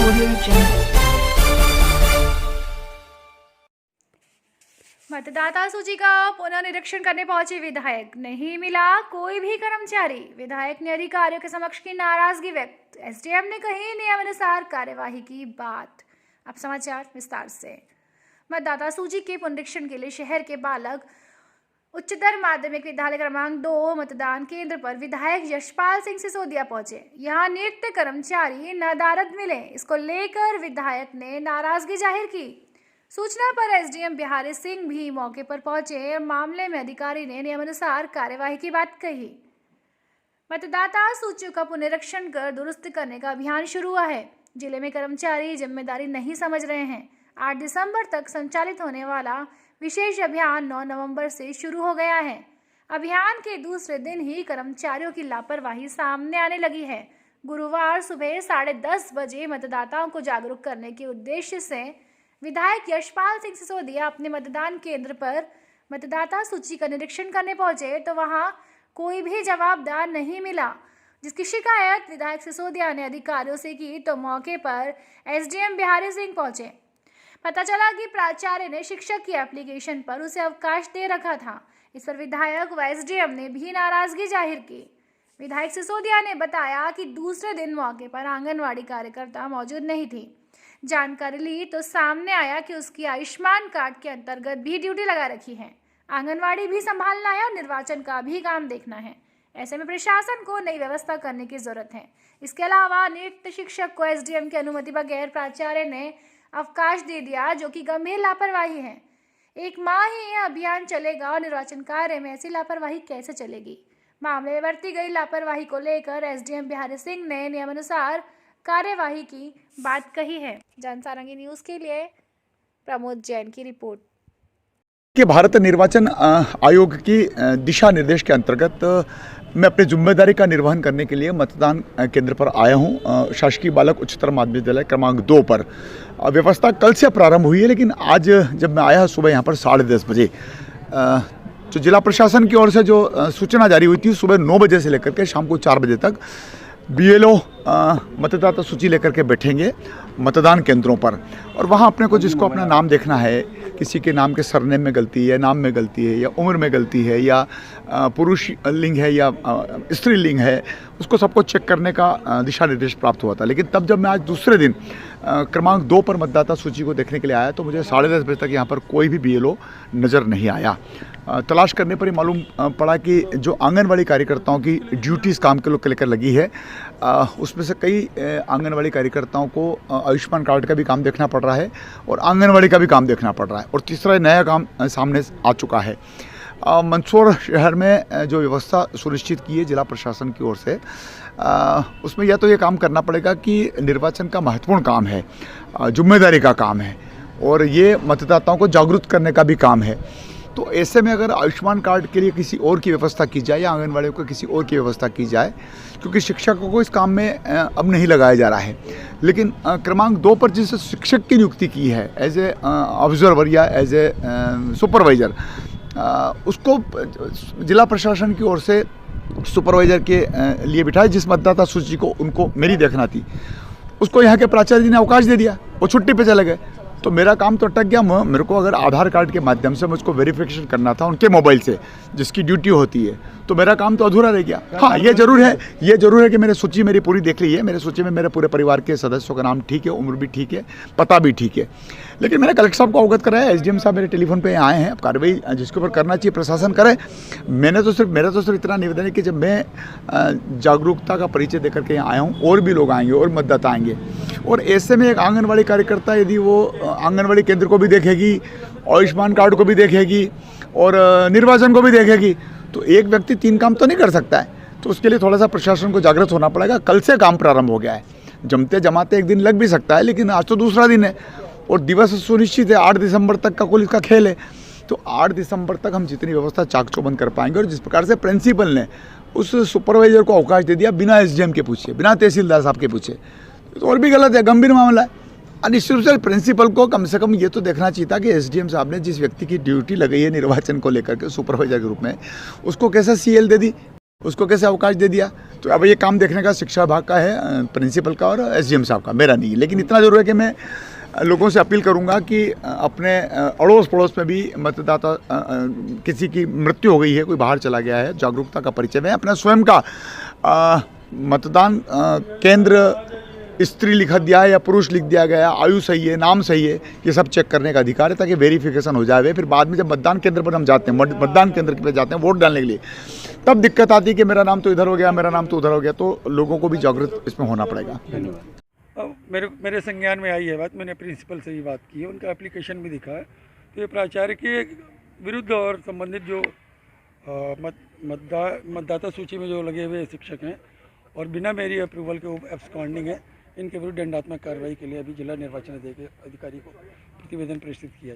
Audio Jungle. मतदाता सूची का पुनर्निरीक्षण करने पहुंचे विधायक, नहीं मिला कोई भी कर्मचारी। विधायक ने अधिकारियों के समक्ष की नाराजगी व्यक्त। एसडीएम ने कही नियमानुसार कार्यवाही की बात। अब समाचार विस्तार से। मतदाता सूची के पुनरीक्षण के लिए शहर के बालक उच्चतर माध्यमिक विद्यालय क्रमांक 2 मतदान केंद्र पर विधायक यशपाल सिंह सिसोदिया पहुंचे। यहां नियुक्त कर्मचारी नदारद मिले, इसको लेकर विधायक ने नाराजगी जाहिर की। सूचना पर एसडीएम बिहारी सिंह भी मौके पर पहुंचे और मामले में अधिकारी ने नियमानुसार कार्यवाही की बात कही। मतदाता सूचियों का पुनरीक्षण कर दुरुस्त करने का अभियान शुरू हुआ है। जिले में कर्मचारी जिम्मेदारी नहीं समझ रहे हैं। 8 दिसंबर तक संचालित होने वाला विशेष अभियान 9 नवंबर से शुरू हो गया है। अभियान के दूसरे दिन ही कर्मचारियों की लापरवाही सामने आने लगी है। गुरुवार सुबह 10:30 बजे मतदाताओं को जागरूक करने के उद्देश्य से विधायक यशपाल सिंह सिसोदिया अपने मतदान केंद्र पर मतदाता सूची का निरीक्षण करने पहुंचे तो वहां कोई भी जवाबदार नहीं मिला, जिसकी शिकायत विधायक सिसोदिया ने अधिकारियों से की तो मौके पर एसडीएम बिहारी सिंह पहुंचे। पता चला कि प्राचार्य ने शिक्षक की एप्लीकेशन पर उसे अवकाश दे रखा था। इस पर विधायक व एसडीएम ने भी नाराजगी जाहिर की। विधायक सिसोदिया ने बताया कि दूसरे दिन मौके पर आंगनवाड़ी कार्यकर्ता मौजूद नहीं थी। जानकारी ली तो सामने आया कि उसकी आयुष्मान कार्ड के अंतर्गत भी ड्यूटी लगा रखी है। आंगनवाड़ी भी संभालना है और निर्वाचन का भी काम देखना है। ऐसे में प्रशासन को नई व्यवस्था करने की जरूरत है। इसके अलावा नियुक्त शिक्षक को एसडीएम की अनुमति बगैर प्राचार्य ने अवकाश दे दिया, जो कि गंभीर लापरवाही है। 1 माह ही यह अभियान चलेगा और निर्वाचन कार्य में ऐसी लापरवाही कैसे चलेगी। मामले में बरती गई लापरवाही को लेकर एसडीएम बिहारी सिंह ने नियमानुसार कार्यवाही की बात कही है। जनसारंगी न्यूज़ के लिए प्रमोद जैन की रिपोर्ट। कि भारत निर्वाचन आयोग की दिशा निर्देश के अंतर्गत मैं अपनी जिम्मेदारी का निर्वहन करने के लिए मतदान केंद्र पर आया हूं। शासकीय बालक उच्चतर माध्यमिक विद्यालय क्रमांक 2 पर व्यवस्था कल से प्रारंभ हुई है, लेकिन आज जब मैं आया सुबह यहां पर 10:30 बजे जो जिला प्रशासन की ओर से जो सूचना जारी हुई थी, सुबह 9 बजे से लेकर के शाम को 4 बजे तक बीएलओ मतदाता सूची लेकर के बैठेंगे मतदान केंद्रों पर, और वहाँ अपने को जिसको अपना नाम देखना है, किसी के नाम के सरनेम में गलती है, नाम में गलती है, या उम्र में गलती है, या पुरुष लिंग है या स्त्री लिंग है, उसको सबको चेक करने का दिशा निर्देश प्राप्त हुआ था। लेकिन तब जब मैं आज दूसरे दिन क्रमांक 2 पर मतदाता सूची को देखने के लिए आया तो मुझे 10:30 बजे तक यहाँ पर कोई भी बीएलओ नज़र नहीं आया। तलाश करने पर ही मालूम पड़ा कि जो आंगनवाड़ी कार्यकर्ताओं की ड्यूटीज़ काम के लोग के लेकर लगी है, उसमें से कई आंगनवाड़ी कार्यकर्ताओं को आयुष्मान कार्ड का भी काम देखना पड़ रहा है और आंगनवाड़ी का भी काम देखना पड़ रहा है, और तीसरा नया काम सामने आ चुका है। मंदसौर शहर में जो व्यवस्था सुनिश्चित की है जिला प्रशासन की ओर से, उसमें या तो ये काम करना पड़ेगा कि निर्वाचन का महत्वपूर्ण काम है, जिम्मेदारी का काम है, और ये मतदाताओं को जागरूक करने का भी काम है। तो ऐसे में अगर आयुष्मान कार्ड के लिए किसी और की व्यवस्था की जाए या आंगनवाड़ी को किसी और की व्यवस्था की जाए, क्योंकि शिक्षकों को इस काम में अब नहीं लगाया जा रहा है, लेकिन क्रमांक 2 पर जिस शिक्षक की नियुक्ति की है एज ए ऑब्जर्वर या एज ए सुपरवाइज़र, उसको जिला प्रशासन की ओर से सुपरवाइज़र के लिए बिठाया। जिस मतदाता सूची को उनको मेरी देखना थी, उसको यहाँ के प्राचार्य जी ने अवकाश दे दिया, वो छुट्टी पे चले गए। तो मेरा काम तो अटक गया। मेरे को अगर आधार कार्ड के माध्यम से मुझको वेरिफिकेशन करना था उनके मोबाइल से, जिसकी ड्यूटी होती है, तो मेरा काम तो अधूरा रह गया। हाँ, ये जरूर है कि मेरी सूची मेरी पूरी देख ली है। मेरे सूची में मेरे पूरे परिवार के सदस्यों का नाम ठीक है, उम्र भी ठीक है, पता भी ठीक है, लेकिन मैंने कलेक्टर साहब को अवगत कराया। एसडीएम साहब मेरे टेलीफोन पे आए हैं। अब कार्रवाई जिसके ऊपर करना चाहिए प्रशासन करे। मेरा तो सिर्फ इतना निवेदन है कि जब मैं जागरूकता का परिचय देकर के यहाँ आया हूँ, और भी लोग आएंगे और मतदाता आएंगे, और ऐसे में एक आंगनवाड़ी कार्यकर्ता यदि वो आंगनवाड़ी केंद्र को भी देखेगी, आयुष्मान कार्ड को भी देखेगी और निर्वाचन को भी देखेगी, तो एक व्यक्ति 3 काम तो नहीं कर सकता है। तो उसके लिए थोड़ा सा प्रशासन को जागृत होना पड़ेगा। कल से काम प्रारंभ हो गया है। जमते जमाते एक दिन लग भी सकता है, लेकिन आज तो दूसरा दिन है और दिवस सुनिश्चित है। 8 दिसंबर तक का कुल इसका खेल है। तो 8 दिसंबर तक हम जितनी व्यवस्था चाक चौबंद कर पाएंगे, और जिस प्रकार से प्रिंसिपल ने उस सुपरवाइजर को अवकाश दे दिया बिना एसडीएम के पूछे, बिना तहसीलदार साहब के पूछे, तो और भी गलत है, गंभीर मामला है। निश्चित रूप से प्रिंसिपल को कम से कम ये तो देखना चाहिए था कि एसडीएम साहब ने जिस व्यक्ति की ड्यूटी लगाई है निर्वाचन को लेकर के सुपरवाइजर के रूप में, उसको कैसे सीएल दे दी। उसको कैसे अवकाश दे दिया? तो अब ये काम देखने का शिक्षा विभाग का है, प्रिंसिपल का और एसडीएम साहब का, मेरा नहीं है। लेकिन इतना ज़रूर है कि मैं लोगों से अपील करूंगा कि अपने अड़ोस पड़ोस में भी मतदाता किसी की मृत्यु हो गई है, कोई बाहर चला गया है, जागरूकता का परिचय में अपना स्वयं का मतदान केंद्र स्त्री लिखा दिया है या पुरुष लिख दिया गया, आयु सही है, नाम सही है, ये सब चेक करने का अधिकार है ताकि वेरिफिकेशन हो जाए। फिर बाद में जब मतदान केंद्र पर हम जाते हैं, मतदान केंद्र पर जाते हैं वोट डालने के लिए, तब दिक्कत आती है कि मेरा नाम तो इधर हो गया, मेरा नाम तो उधर हो गया। तो लोगों को भी जागरूक इसमें होना पड़ेगा। मेरे संज्ञान में आई है बात, मैंने प्रिंसिपल से ही बात की है, उनका एप्लीकेशन भी दिखा है। तो ये प्राचार्य के विरुद्ध और संबंधित जो मतदाता सूची में जो लगे हुए शिक्षक हैं और बिना मेरी अप्रूवल के एब्सकॉन्डिंग है, इनके विरुद्ध दंडात्मक कार्रवाई के लिए अभी जिला निर्वाचन अधिकारी को प्रतिवेदन प्रेषित किया।